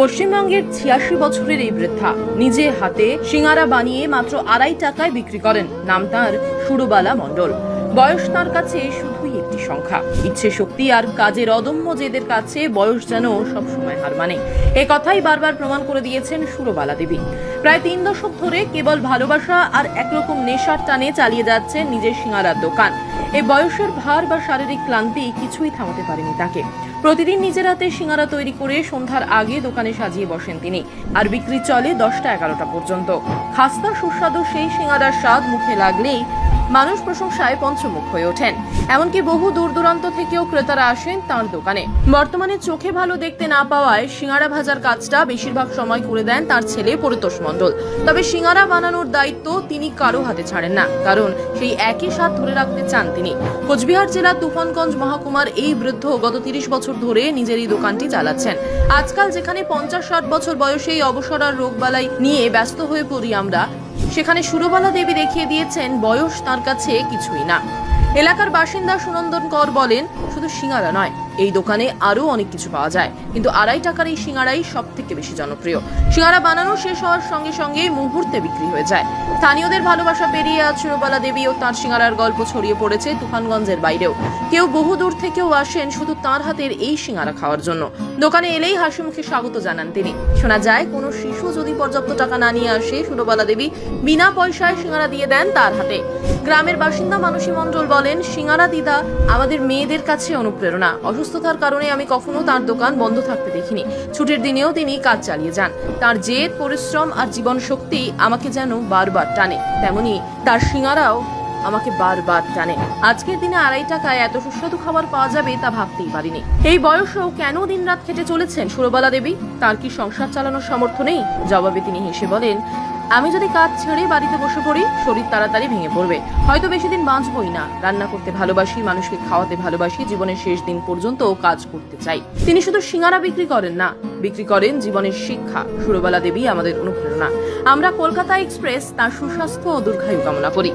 পশ্চিমবঙ্গের ৮৬ বছরের এই বৃদ্ধা নিজে হাতে সিঙ্গারা বানিয়ে মাত্র ২.৫ টাকায় বিক্রি করেন। নাম তাঁর সুরবালা মণ্ডল। বয়স তাঁর কাছে শুধুই একটি সংখ্যা। ইচ্ছে শক্তি আর কাজের অদম্য জেদের কাছে বয়স যেন সবসময় হার মানে। এ কথাই বারবার প্রমাণ করে দিয়েছেন সুরবালা দেবী। প্রায় ৩ দশক ধরে কেবল ভালোবাসা আর একরকম নেশার টানে চালিয়ে যাচ্ছেন নিজের সিঙ্গারার দোকান। এই বয়সের ভার বা শারীরিক ক্লান্তি কিছুই থামাতে পারেনি তাকে। প্রতিদিন নিজের হাতে সিঙ্গারা তৈরি করে সন্ধ্যার আগে দোকানে সাজিয়ে বসেন তিনি, আর বিক্রি চলে 10টা 11টা পর্যন্ত। খাস্তা সুস্বাদু সেই সিঙ্গারার স্বাদ মুখে লাগলেই মানুষ প্রশংসায় পঞ্চমুখ হয়ে ওঠেন। এমনকি বহু দূর দূরান্ত থেকেও ক্রেতারা আসেন তাঁর দোকানে। বর্তমানে চোখে ভালো দেখতে না পাওয়ায় সিঙ্গারা ভাজার কাজটা বেশিরভাগ সময় করে দেন তার ছেলে পরিতোষ মণ্ডল। তবে সিঙ্গারা বানানোর দায়িত্ব তিনি কারো হাতে ছাড়েন না, কারণ সেই একই স্বাদ ধরে রাখতে চান তিনি। কোচবিহার জেলার তুফানগঞ্জ মহকুমার এই বৃদ্ধ গত 30 বছর ধরে নিজের এই দোকানটি চালাচ্ছেন। আজকাল যেখানে 50-60 বছর বয়সেই অবসর আর রোগবালাই নিয়ে ব্যস্ত হয়ে পড়ি আমরা, সেখানে সুরবালা দেবী দেখিয়ে দিয়েছেন বয়স তার কাছে কিছুই না। এলাকার বাসিন্দা সুনন্দন কর বলেন, শুধু সিঙ্গারা নয়, এই দোকানে আরো অনেক কিছু পাওয়া যায়, কিন্তু 2.5 টাকার এই সিঙ্গারাই সব থেকে বেশি জনপ্রিয়। সিঙ্গারা বানানো শেষ হওয়ার সঙ্গে সঙ্গে মুহূর্তে বিক্রি হয়ে যায়। স্থানীয়দের ভালোবাসা পেরিয়ে আজ সুরবালা দেবী ও তাঁর সিঙ্গারার গল্প ছড়িয়ে পড়েছে তুফানগঞ্জের বাইরেও। কেউ বহু দূর থেকেও আসেন শুধু তাঁর হাতের এই সিঙ্গারা খাওয়ার জন্য। দোকানে এলেই হাসি মুখে স্বাগত জানান তিনি। শোনা যায়, কোনো শিশু যদি পর্যাপ্ত টাকা না নিয়ে আসে, সুরবালা দেবী বিনা পয়সায় সিঙ্গারা দিয়ে দেন তার হাতে। গ্রামের বাসিন্দা মানসী মণ্ডল বলেন, সিঙ্গারা দিদা আমাদের মেয়েদের কাছে অনুপ্রেরণা। অসুস্থতার কারণে আমি কখনো তার দোকান বন্ধ থাকতে দেখিনি। ছুটির দিনেও তিনি কাজ চালিয়ে যান। তার জেদ, পরিশ্রম আর জীবন শক্তি আমাকে যেন বারবার টানে, তেমনি তার সিঙ্গারাও আমাকে বারবার টানে। আজকের দিনে 2.5 টাকায় এত সুস্বাদু খাবার পাওয়া যাবে তা ভাবতেই পারিনি। এই বয়সেও কেন দিনরাত খেটে চলেছেন সুরবালা দেবী? তার কি সংসার চালানোর সামর্থ্য নেই? জবাবে তিনি হেসে বলেন, আমি যদি কাজ ছেড়ে বাড়িতে বসে পড়ি, শরীর তাড়াতাড়ি ভেঙে পড়বে, হয়তো বেশি দিন বাঁচবই না। রান্না করতে ভালোবাসি, মানুষকে খাওয়াতে ভালোবাসি, জীবনের শেষ দিন পর্যন্ত কাজ করতে চাই। তিনি শুধু সিঙ্গারা বিক্রি করেন না, বিক্রি করেন জীবনের শিক্ষা। সুরবালা দেবী আমাদের অনুপ্রেরণা। আমরা কলকাতা এক্সপ্রেস তার সুস্বাস্থ্য ও দীর্ঘায়ু কামনা করি।